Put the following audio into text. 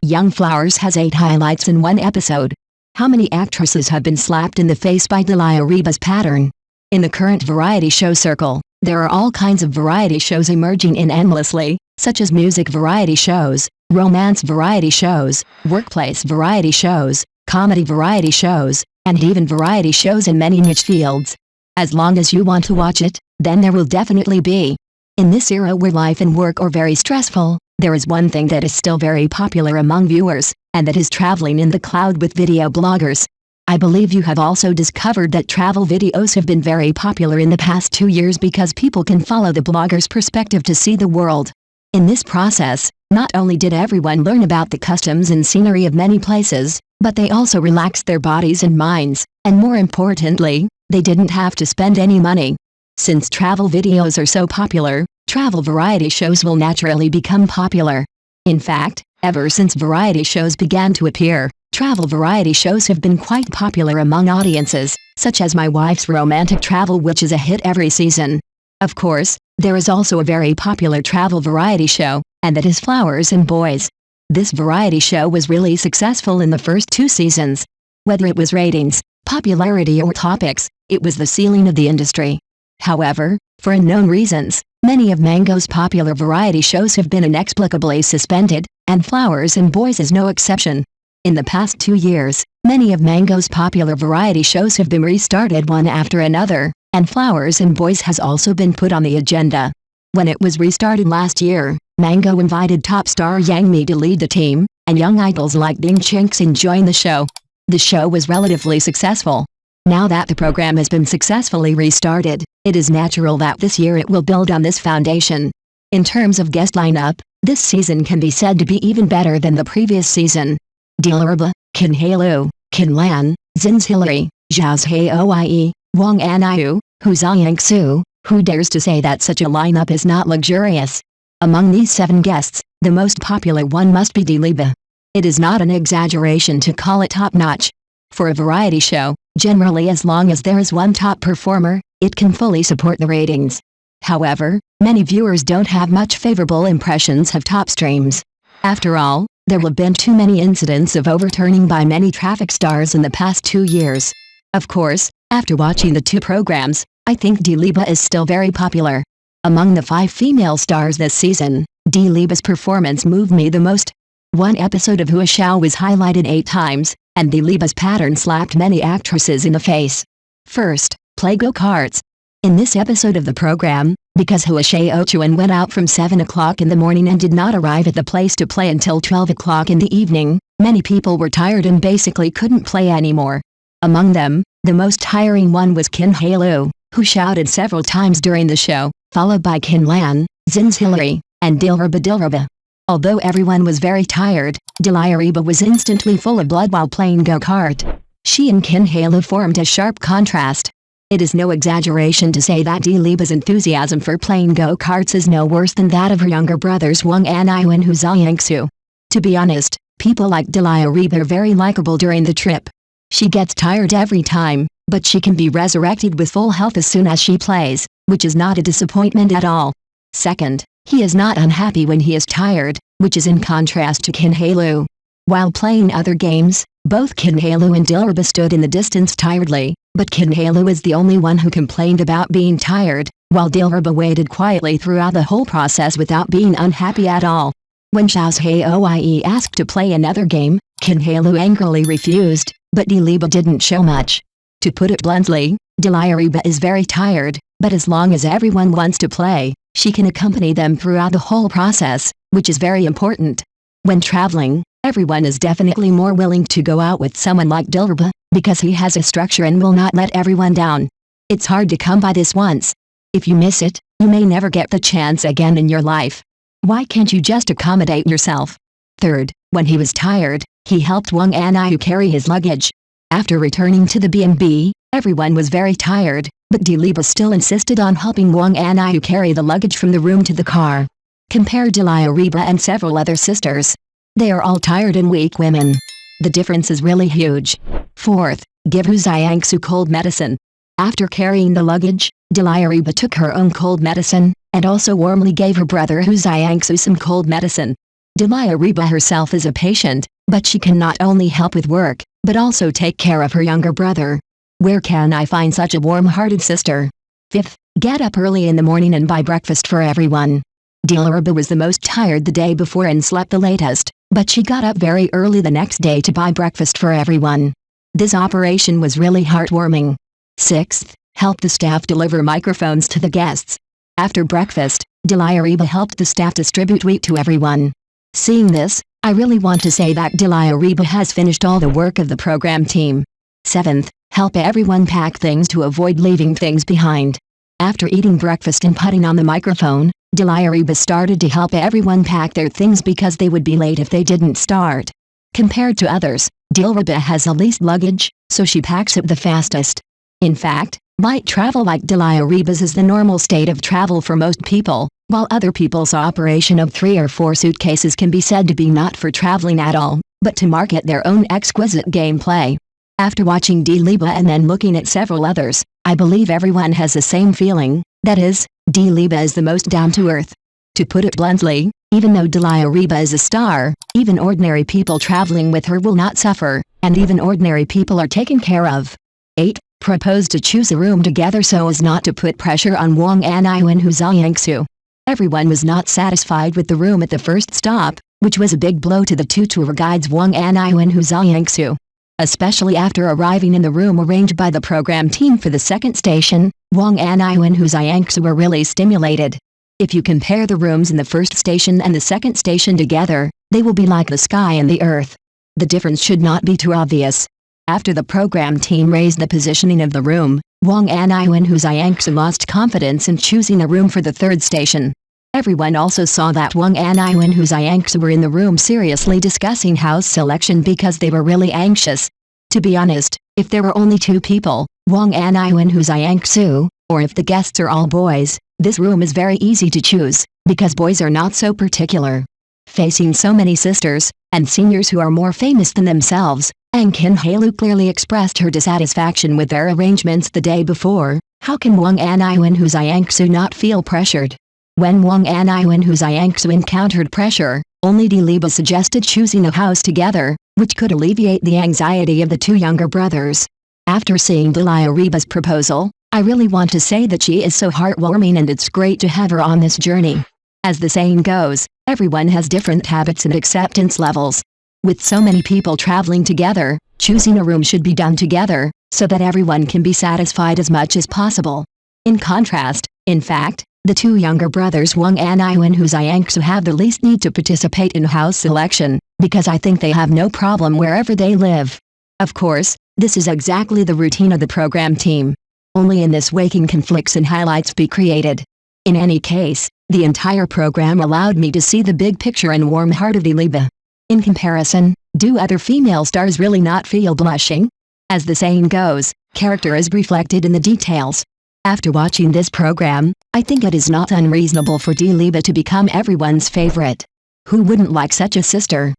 Young Flowers has 8 highlights in one episode. How many actresses have been slapped in the face by Dilireba's pattern? In the current variety show circle, there are all kinds of variety shows emerging in endlessly, such as music variety shows, romance variety shows, workplace variety shows, comedy variety shows, and even variety shows in many niche fields. As long as you want to watch it, then there will definitely be. In this era where life and work are very stressful, there is one thing that is still very popular among viewers, and that is traveling in the cloud with video bloggers. I believe you have also discovered that travel videos have been very popular in the past 2 years because people can follow the blogger's perspective to see the world. In this process, not only did everyone learn about the customs and scenery of many places, but they also relaxed their bodies and minds, and more importantly, they didn't have to spend any money. Since travel videos are so popular, travel variety shows will naturally become popular. In fact, ever since variety shows began to appear, travel variety shows have been quite popular among audiences, such as My Wife's Romantic Travel, which is a hit every season. Of course, there is also a very popular travel variety show, and that is Flowers and Boys. This variety show was really successful in the first 2 seasons. Whether it was ratings, popularity or topics, it was the ceiling of the industry. However, for unknown reasons, many of Mango's popular variety shows have been inexplicably suspended, and Flowers and Boys is no exception. In the past 2 years, many of Mango's popular variety shows have been restarted one after another, and Flowers and Boys has also been put on the agenda. When it was restarted last year, Mango invited top star Yang Mi to lead the team, and young idols like Ding Chinxin joined the show. The show was relatively successful. Now that the program has been successfully restarted, it is natural that this year it will build on this foundation. In terms of guest lineup, this season can be said to be even better than the previous season. Dilireba, Qin Heilu, Qin Lan, Zins Hillary, Zhao Haoye, Wang Aniu, Hu Zhangsu. Who dares to say that such a lineup is not luxurious? Among these 7 guests, the most popular one must be Lieba. It is not an exaggeration to call it top-notch. For a variety show, generally as long as there is one top performer, it can fully support the ratings. However, many viewers don't have much favorable impressions of top streams. After all, there have been too many incidents of overturning by many traffic stars in the past 2 years. Of course, after watching the 2 programs, I think Dilireba is still very popular. Among the 5 female stars this season, Dilireba's performance moved me the most. One episode of Hua Xiao was highlighted 8 times, and Dilireba's pattern slapped many actresses in the face. First, play go-karts. In this episode of the program, because Hua Xiaochuan went out from 7 o'clock in the morning and did not arrive at the place to play until 12 o'clock in the evening, many people were tired and basically couldn't play anymore. Among them, the most tiring one was Qin Heilu, who shouted several times during the show, followed by Qin Lan, Zins Hillary, and Dilireba. Although everyone was very tired, Dilireba was instantly full of blood while playing go-kart. She and Qin Heilu formed a sharp contrast. It is no exaggeration to say that Dilireba's enthusiasm for playing go-karts is no worse than that of her younger brothers Wang Aniu and Hu Zhangsu. To be honest, people like Dilireba are very likable during the trip. She gets tired every time, but she can be resurrected with full health as soon as she plays, which is not a disappointment at all. Second, he is not unhappy when he is tired, which is in contrast to Qin Heilu. While playing other games, both Qin Heilu and Dilireba stood in the distance tiredly, but Qin Heilu is the only one who complained about being tired, while Dilireba waited quietly throughout the whole process without being unhappy at all. When Zhao Haoye asked to play another game, Qin Heilu angrily refused, but Dilireba didn't show much. To put it bluntly, Dilireba is very tired, but as long as everyone wants to play, she can accompany them throughout the whole process, which is very important. When traveling, everyone is definitely more willing to go out with someone like Dilireba, because he has a structure and will not let everyone down. It's hard to come by this once. If you miss it, you may never get the chance again in your life. Why can't you just accommodate yourself? Third, when he was tired, he helped Wang Aniu carry his luggage. After returning to the B&B, everyone was very tired, but Dilireba still insisted on helping Wang Aniu carry the luggage from the room to the car. Compare Dilireba and several other sisters. They are all tired and weak women. The difference is really huge. Fourth, give Hu Zhangsu cold medicine. After carrying the luggage, Dilireba took her own cold medicine, and also warmly gave her brother Hu Zhangsu some cold medicine. Dilireba herself is a patient, but she can not only help with work, but also take care of her younger brother. Where can I find such a warm-hearted sister? 5th, get up early in the morning and buy breakfast for everyone. Dilireba was the most tired the day before and slept the latest, but she got up very early the next day to buy breakfast for everyone. This operation was really heartwarming. 6th, help the staff deliver microphones to the guests. After breakfast, Dilireba helped the staff distribute wheat to everyone. Seeing this, I really want to say that Dilireba has finished all the work of the program team. 7th, help everyone pack things to avoid leaving things behind. After eating breakfast and putting on the microphone, Dilireba started to help everyone pack their things because they would be late if they didn't start. Compared to others, Dilireba has the least luggage, so she packs it the fastest. In fact, light travel like Dilireba's is the normal state of travel for most people, while other people's operation of 3 or 4 suitcases can be said to be not for traveling at all, but to market their own exquisite gameplay. After watching Dilireba and then looking at several others, I believe everyone has the same feeling, that is, Dilireba is the most down-to-earth. To put it bluntly, even though Dilireba is a star, even ordinary people traveling with her will not suffer, and even ordinary people are taken care of. 8. Propose to choose a room together so as not to put pressure on Wang Aniwen Zhangsu. Everyone was not satisfied with the room at the first stop, which was a big blow to the 2 tour guides Wang Aniwen Zhangsu. Especially after arriving in the room arranged by the program team for the second station, Wang Aniwen Zhangsu were really stimulated. If you compare the rooms in the first station and the second station together, they will be like the sky and the earth. The difference should not be too obvious. After the program team raised the positioning of the room, Wang Aniwen Zhangsu lost confidence in choosing a room for the third station. Everyone also saw that Wang Aniwen Zhangsu were in the room seriously discussing house selection because they were really anxious. To be honest, if there were only 2 people, Wang Aniwen Zhangsu, or if the guests are all boys, this room is very easy to choose, because boys are not so particular. Facing so many sisters, and seniors who are more famous than themselves, Ang Kin Halu clearly expressed her dissatisfaction with their arrangements the day before. How can Wang Aniwen Zhangsu not feel pressured? When Wang Aniwen Zhangsu encountered pressure, only Dilireba suggested choosing a house together, which could alleviate the anxiety of the 2 younger brothers. After seeing Dilireba's proposal, I really want to say that she is so heartwarming and it's great to have her on this journey. As the saying goes, everyone has different habits and acceptance levels. With so many people traveling together, choosing a room should be done together, so that everyone can be satisfied as much as possible. In contrast, in fact, the 2 younger brothers Wang Aniwen Zhangsu have the least need to participate in house selection, because I think they have no problem wherever they live. Of course, this is exactly the routine of the program team. Only in this way can conflicts and highlights be created. In any case, the entire program allowed me to see the big picture and warm-hearted Lieba. In comparison, do other female stars really not feel blushing? As the saying goes, character is reflected in the details. After watching this program, I think it is not unreasonable for Dilireba to become everyone's favorite. Who wouldn't like such a sister?